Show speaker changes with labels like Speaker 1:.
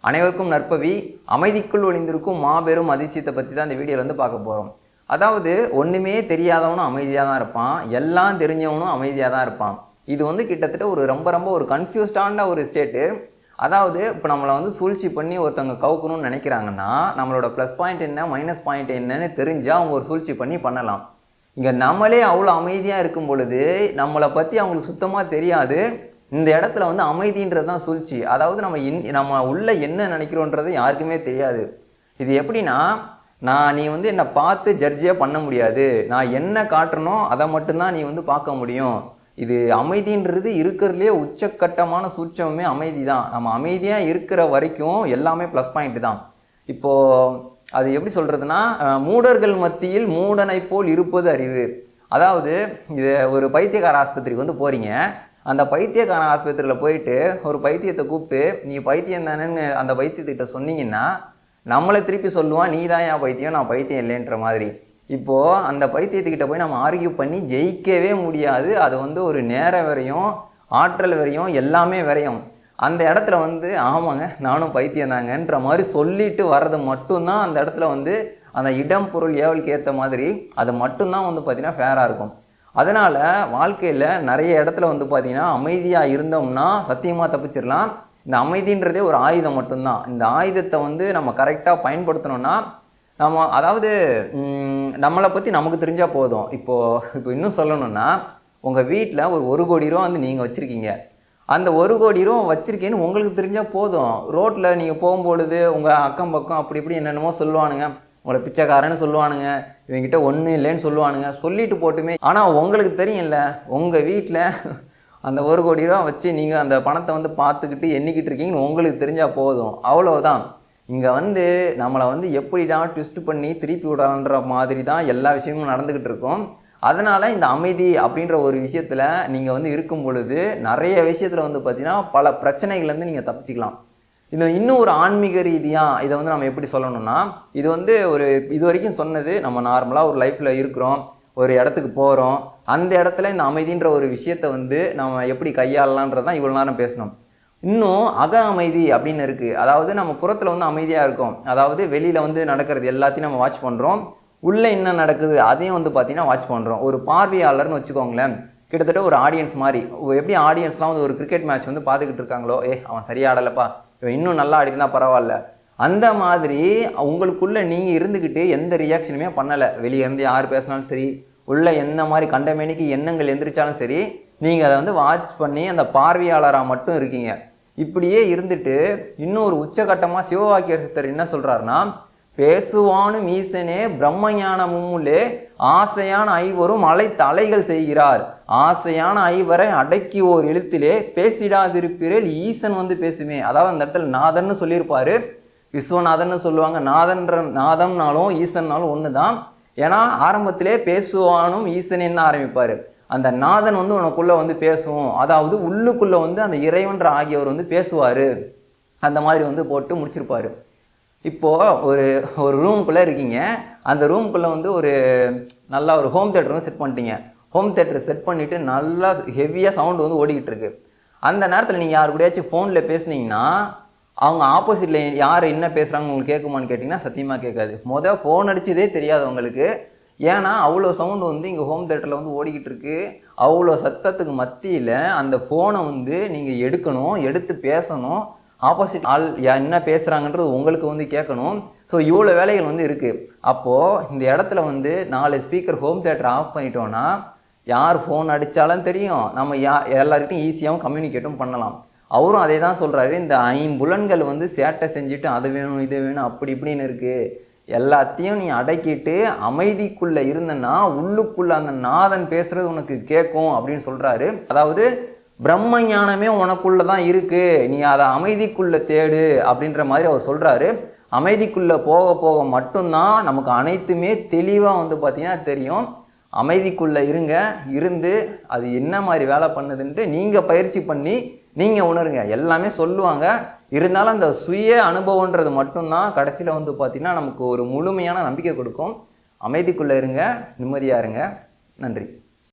Speaker 1: அனைவருக்கும் நற்பவி. அமைதிக்குள் ஒளிந்திருக்கும் மாபெரும் அதிசயத்தை பற்றி தான் இந்த வீடியோவில் வந்து பார்க்க போகிறோம். அதாவது ஒன்றுமே தெரியாதவனும் அமைதியாக தான் இருப்பான், எல்லாம் தெரிஞ்சவனும் அமைதியாக தான் இருப்பான். இது வந்து கிட்டத்தட்ட ரொம்ப ஒரு கன்ஃபியூஸ்டான ஒரு ஸ்டேட்டு. அதாவது இப்போ நம்மளை வந்து சூழ்ச்சி பண்ணி ஒருத்தவங்க கவுக்கணும்னு நினைக்கிறாங்கன்னா நம்மளோட ப்ளஸ் பாயிண்ட் என்ன மைனஸ் பாயிண்ட் என்னன்னு தெரிஞ்சால் அவங்க ஒரு சூழ்ச்சி பண்ணி பண்ணலாம். இங்கே நம்மளே அவ்வளோ அமைதியாக இருக்கும் பொழுது நம்மளை பற்றி அவங்களுக்கு சுத்தமாக தெரியாது. இந்த இடத்துல வந்து அமைதின்றது தான் சூழ்ச்சி. அதாவது நம்ம உள்ள என்ன நினைக்கிறோன்றது யாருக்குமே தெரியாது. இது எப்படின்னா, நீ வந்து என்னை பார்த்து ஜட்ஜியாக பண்ண முடியாது, நான் என்ன காட்டுறனோ அதை மட்டும்தான் நீ வந்து பார்க்க முடியும். இது அமைதின்றது இருக்கிறதுலே உச்சக்கட்டமான சூட்சமே அமைதி தான். நம்ம அமைதியாக இருக்கிற வரைக்கும் எல்லாமே ப்ளஸ் பாயிண்ட் தான். இப்போது அது எப்படி சொல்கிறதுனா, மூடர்கள் மத்தியில் மூடனை போல் இருப்பது அறிவு. அதாவது இது ஒரு பைத்தியக்கார ஆஸ்பத்திரிக்கு வந்து போகிறீங்க. அந்த பைத்தியக்கார ஆஸ்பத்திரியில் போயிட்டு ஒரு பைத்தியத்தை கூப்பிட்டு நீ பைத்தியம் தானேன்னு அந்த பைத்தியத்திட்ட சொன்னீங்கன்னா நம்மளை திருப்பி சொல்லுவான், நீ தான் என் பைத்தியம், நான் பைத்தியம் இல்லைன்ற மாதிரி. இப்போது அந்த பைத்தியத்துக்கிட்ட போய் நம்ம ஆர்கியூ பண்ணி ஜெயிக்கவே முடியாது. அது வந்து ஒரு நேரம் வரையும் ஆற்றல் வரையும் எல்லாமே வரையும். அந்த இடத்துல வந்து ஆமாங்க நானும் பைத்தியம் தாங்கன்ற மாதிரி சொல்லிட்டு வர்றது மட்டும்தான் அந்த இடத்துல வந்து அந்த இடம் பொருள் ஏவலுக்கு ஏற்ற மாதிரி அது மட்டும்தான் வந்து பார்த்திங்கன்னா ஃபேராக இருக்கும். அதனால் வாழ்க்கையில் நிறைய இடத்துல வந்து பார்த்திங்கன்னா அமைதியாக இருந்தோம்னா சத்தியமாக தப்பிச்சிடலாம். இந்த அமைதின்றதே ஒரு ஆயுதம் மட்டும்தான். இந்த ஆயுதத்தை வந்து நம்ம கரெக்டாக பயன்படுத்தணும்னா அதாவது நம்மளை பற்றி நமக்கு தெரிஞ்சால் போதும். இப்போ இன்னும் சொல்லணும்னா, உங்கள் வீட்டில் ஒரு 1 கோடி ரூபா வந்து நீங்கள் வச்சுருக்கீங்க. அந்த 1 கோடி ரூபா வச்சுருக்கேன்னு உங்களுக்கு தெரிஞ்சால் போதும். ரோட்டில் நீங்கள் போகும்பொழுது உங்கள் அக்கம் பக்கம் அப்படி இப்படி என்னென்னமோ சொல்லுவானுங்க, உங்களை பிச்சைக்காரன்னு சொல்லுவானுங்க, இவங்கிட்ட ஒன்றும் இல்லைன்னு சொல்லுவானுங்க, சொல்லிட்டு போட்டுமே. ஆனால் உங்களுக்கு தெரியும்ல, உங்கள் வீட்டில் அந்த 1 கோடி ரூபா வச்சு நீங்கள் அந்த பணத்தை வந்து பார்த்துக்கிட்டு எண்ணிக்கிட்டு இருக்கீங்கன்னு உங்களுக்கு தெரிஞ்சால் போதும். அவ்வளோதான். இங்கே வந்து நம்மளை வந்து எப்படிதான் ட்விஸ்ட் பண்ணி திருப்பி விடலான்ற மாதிரி தான் எல்லா விஷயமும் நடந்துக்கிட்டு இருக்கும். அதனால் இந்த அமைதி அப்படின்ற ஒரு விஷயத்தில் நீங்கள் வந்து இருக்கும் பொழுது நிறைய விஷயத்தில் வந்து பார்த்திங்கன்னா பல பிரச்சனைகள்லேருந்து நீங்கள் தப்பிச்சிக்கலாம். இன்னும் ஒரு ஆன்மீக ரீதியாக இதை வந்து நம்ம எப்படி சொல்லணும்னா, இது வந்து இது வரைக்கும் சொன்னது நம்ம நார்மலாக ஒரு லைஃப்பில் இருக்கிறோம், ஒரு இடத்துக்கு போகிறோம், அந்த இடத்துல இந்த அமைதின்ற ஒரு விஷயத்தை வந்து நம்ம எப்படி கையாளலான்றதான் இவ்வளோ நேரம் பேசணும். இன்னும் அக அமைதி அப்படின்னு இருக்குது. அதாவது நம்ம புறத்தில் வந்து அமைதியாக இருக்கும், அதாவது வெளியில் வந்து நடக்கிறது எல்லாத்தையும் நம்ம வாட்ச் பண்ணுறோம், உள்ளே என்ன நடக்குது அதையும் வந்து பார்த்திங்கன்னா வாட்ச் பண்ணுறோம். ஒரு பார்வையாளர்னு வச்சுக்கோங்களேன், கிட்டத்தட்ட ஒரு ஆடியன்ஸ் மாதிரி. எப்படி ஆடியன்ஸ்லாம் வந்து ஒரு கிரிக்கெட் மேட்ச் வந்து பார்த்துக்கிட்டு இருக்காங்களோ, அவன் சரியா ஆடலைப்பா, இவன் இன்னும் நல்லா ஆடினா பரவாயில்ல, அந்த மாதிரி உங்களுக்குள்ளே நீங்கள் இருந்துக்கிட்டு எந்த ரியாக்ஷனுமே பண்ணலை. வெளியே இருந்து யார் பேசினாலும் சரி, உள்ளே எந்த மாதிரி கண்டமேனிக்கு எண்ணங்கள் எந்திரிச்சாலும் சரி, நீங்கள் அதை வந்து வாட்ச் பண்ணி அந்த பார்வையாளராக மட்டும் இருக்கீங்க. இப்படியே இருந்துட்டு இன்னும் ஒரு உச்சகட்டமாக சிவவாக்கியர் சித்தர் என்ன சொல்கிறாருன்னா, பேசுவானும் ஈசனே பிரம்மஞானமும்முள்ளே ஆசையான ஐவரும் அலைகள் செய்கிறார், ஆசையான ஐவரை அடக்கி ஓர் எழுத்திலே பேசிடாதிருப்பீரேல் ஈசன் வந்து பேசுமே. அதாவது அந்த இடத்துல நாதன்னு சொல்லியிருப்பாரு, விஸ்வநாதன்னு சொல்லுவாங்க. நாதம்னாலும் ஈசன்னாலும் ஒன்று தான். ஏன்னா ஆரம்பத்திலே பேசுவானும் ஈசனேன்னு ஆரம்பிப்பார். அந்த நாதன் வந்து உனக்குள்ளே வந்து பேசுவோம், அதாவது உள்ளுக்குள்ளே வந்து அந்த இறைவன்ற ஆகியவர் வந்து பேசுவார், அந்த மாதிரி வந்து போட்டு முடிச்சிருப்பார். இப்போது ஒரு ரூமுக்குள்ளே இருக்கீங்க. அந்த ரூமுக்குள்ளே வந்து நல்லா ஒரு ஹோம் தியேட்டர் வந்து செட் பண்ணிட்டீங்க. ஹோம் தியேட்டர் செட் பண்ணிவிட்டு நல்லா ஹெவியாக சவுண்டு வந்து ஓடிக்கிட்டு இருக்கு. அந்த நேரத்தில் நீங்கள் யார் கூடயாச்சும் ஃபோனில் பேசுனீங்கன்னா அவங்க ஆப்போசிட்டில் யார் என்ன பேசுகிறாங்க உங்களுக்கு கேட்குமான்னு கேட்டிங்கன்னா சத்தியமாக கேட்காது. ஃபோன் அடிச்சதே தெரியாது உங்களுக்கு. ஏன்னா அவ்வளோ சவுண்டு வந்து இங்கே ஹோம் தியேட்டரில் வந்து ஓடிக்கிட்டு இருக்கு. அவ்வளோ சத்தத்துக்கு மத்தியில் அந்த ஃபோனை வந்து நீங்கள் எடுக்கணும், எடுத்து பேசணும், ஆப்போசிட் ஆள் என்ன பேசுகிறாங்கன்றது உங்களுக்கு வந்து கேட்கணும். ஸோ இவ்வளோ வேலைகள் வந்து இருக்குது. அப்போது இந்த இடத்துல வந்து 4 ஸ்பீக்கர் ஹோம் தியேட்டர் ஆஃப் பண்ணிட்டோன்னா யார் ஃபோன் அடித்தாலும் தெரியும், நம்ம எல்லார்கிட்டையும் ஈஸியாகவும் கம்யூனிகேட்டும் பண்ணலாம். அவரும் அதே தான் சொல்கிறாரு, இந்த 5 புலன்கள் வந்து சேட்டை செஞ்சுட்டு அது வேணும் இது வேணும் அப்படி இப்படின்னு இருக்குது, எல்லாத்தையும் நீ அடக்கிட்டு அமைதிக்குள்ளே இருந்தன்னா உள்ளுக்குள்ளே அந்த நாதன் பேசுகிறது உனக்கு கேட்கும் அப்படின்னு சொல்கிறாரு. அதாவது பிரம்ம ஞானமே உனக்குள்ளே தான் இருக்குது, நீ அதை அமைதிக்குள்ளே தேடு அப்படின்ற மாதிரி அவர் சொல்கிறாரு. அமைதிக்குள்ளே போக போக மட்டும்தான் நமக்கு அனைத்துமே தெளிவாக வந்து பார்த்திங்கன்னா தெரியும். அமைதிக்குள்ளே இருந்து அது என்ன மாதிரி வேலை பண்ணுதுன்ட்டு நீங்கள் பயிற்சி பண்ணி நீங்கள் உணருங்க. எல்லாமே சொல்லுவாங்க, இருந்தாலும் அந்த சுய அனுபவன்றது மட்டும்தான் கடைசியில் வந்து பார்த்திங்கன்னா நமக்கு ஒரு முழுமையான நம்பிக்கை கொடுக்கும். அமைதிக்குள்ளே இருங்க, நிம்மதியாக இருங்க. நன்றி.